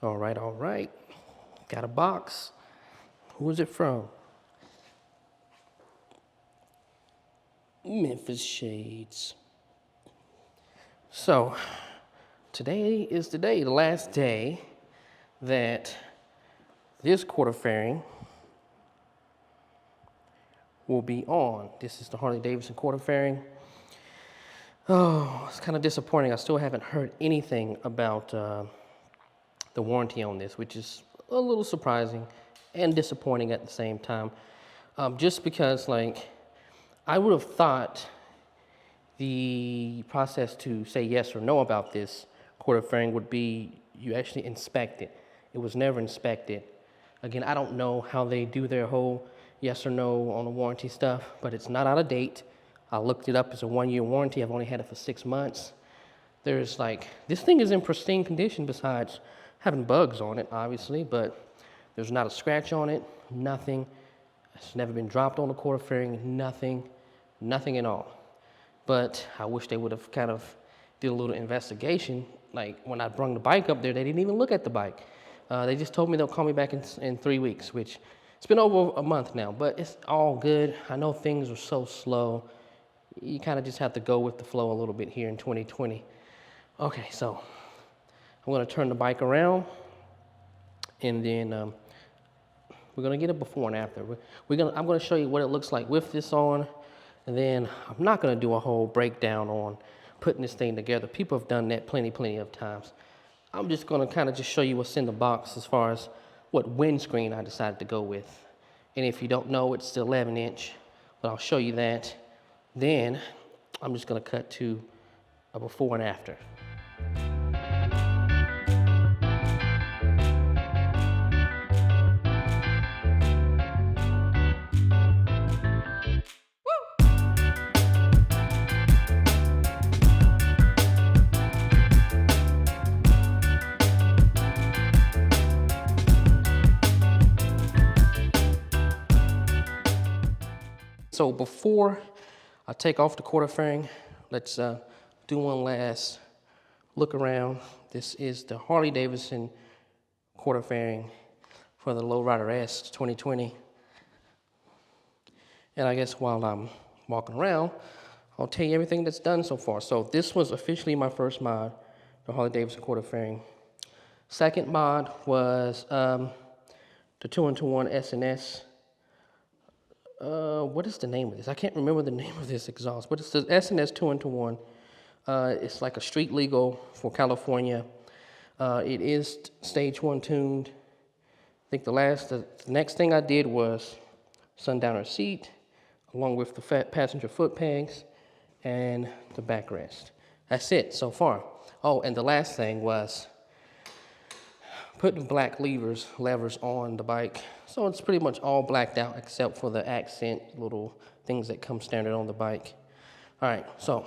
All right, all right. Got a box. Who is it from? Memphis Shades. So, today is the day, the last day that this quarter fairing will be on. This is the Harley Davidson quarter fairing. Oh, it's kind of disappointing. I still haven't heard anything about the warranty on this, which is a little surprising and disappointing at the same time. Just because, like, I would have thought the process to say yes or no about this quarter fairing would be you actually inspect it. It was never inspected. Again, I don't know how they do their whole yes or no on the warranty stuff, but it's not out of date. I looked it up. It's a 1-year warranty. I've only had it for 6 months. There's like, this thing is in pristine condition besides having bugs on it, obviously, but there's not a scratch on it, nothing. It's never been dropped on the quarter fairing, nothing at all. But I wish they would have kind of did a little investigation. Like when I brought the bike up there, they didn't even look at the bike. They just told me they'll call me back in 3 weeks, which it's been over a month now, but it's all good. I know things are so slow. You kind of just have to go with the flow a little bit here in 2020. Okay, so I'm gonna turn the bike around and then we're gonna get a before and after. I'm gonna show you what it looks like with this on, and then I'm not gonna do a whole breakdown on putting this thing together. People have done that plenty of times. I'm just gonna kind of just show you what's in the box as far as what windscreen I decided to go with. And if you don't know, it's the 11-inch, but I'll show you that. Then I'm just gonna cut to a before and after. So before I take off the quarter fairing, let's do one last look around. This is the Harley Davidson quarter fairing for the Lowrider S 2020. And I guess while I'm walking around, I'll tell you everything that's done so far. So this was officially my first mod, the Harley Davidson quarter fairing. Second mod was the 2-in-1 S&S. What is the name of this? I can't remember the name of this exhaust, but it's the S&S 2-in-1. It's like a street legal for California. It is stage 1 tuned. I think the next thing I did was sundowner seat, along with the passenger foot pegs and the backrest. That's it so far. Oh, and the last thing was putting black levers on the bike. So it's pretty much all blacked out except for the accent little things that come standard on the bike. All right, so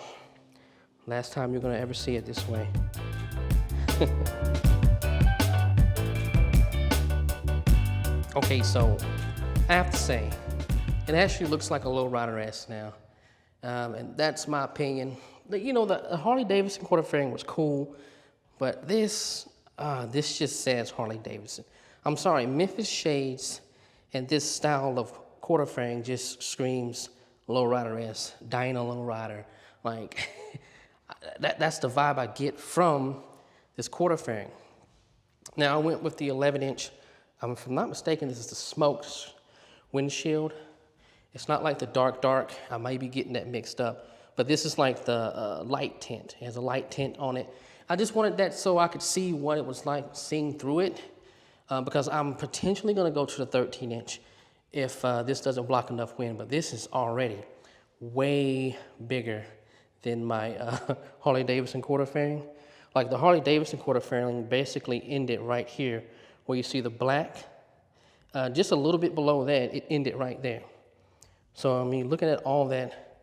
last time you're gonna ever see it this way. Okay, so I have to say, it actually looks like a Lowrider S now. And that's my opinion. You know, the Harley Davidson quarter fairing was cool, but this just says Harley Davidson. I'm sorry, Memphis Shades and this style of quarter fairing just screams Lowrider S, Dyna Lowrider. Like, that's the vibe I get from this quarter fairing. Now, I went with the 11-inch. If I'm not mistaken, this is the smoked windshield. It's not like the dark. I might be getting that mixed up. But this is like the light tint. It has a light tint on it. I just wanted that so I could see what it was like seeing through it, because I'm potentially gonna go to the 13-inch if this doesn't block enough wind, but this is already way bigger than my Harley Davidson quarter fairing. Like the Harley Davidson quarter fairing basically ended right here where you see the black. Just a little bit below that, it ended right there. So, I mean, looking at all that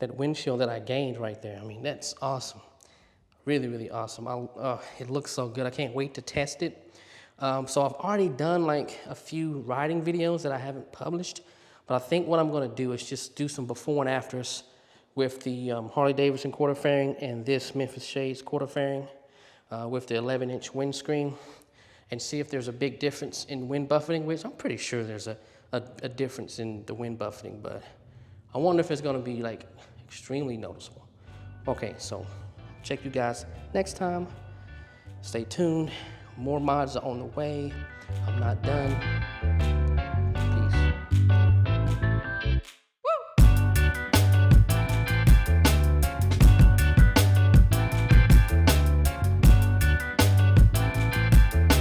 windshield that I gained right there, I mean, that's awesome. Really awesome. It looks so good. I can't wait to test it. So I've already done like a few riding videos that I haven't published, but I think what I'm gonna do is just do some before and afters with the Harley Davidson quarter fairing and this Memphis Shades quarter fairing. with the 11-inch windscreen and see if there's a big difference in wind buffeting, which I'm pretty sure there's a difference in the wind buffeting, but I wonder if it's gonna be like extremely noticeable. Okay, so check you guys next time. Stay tuned. More mods are on the way. I'm not done.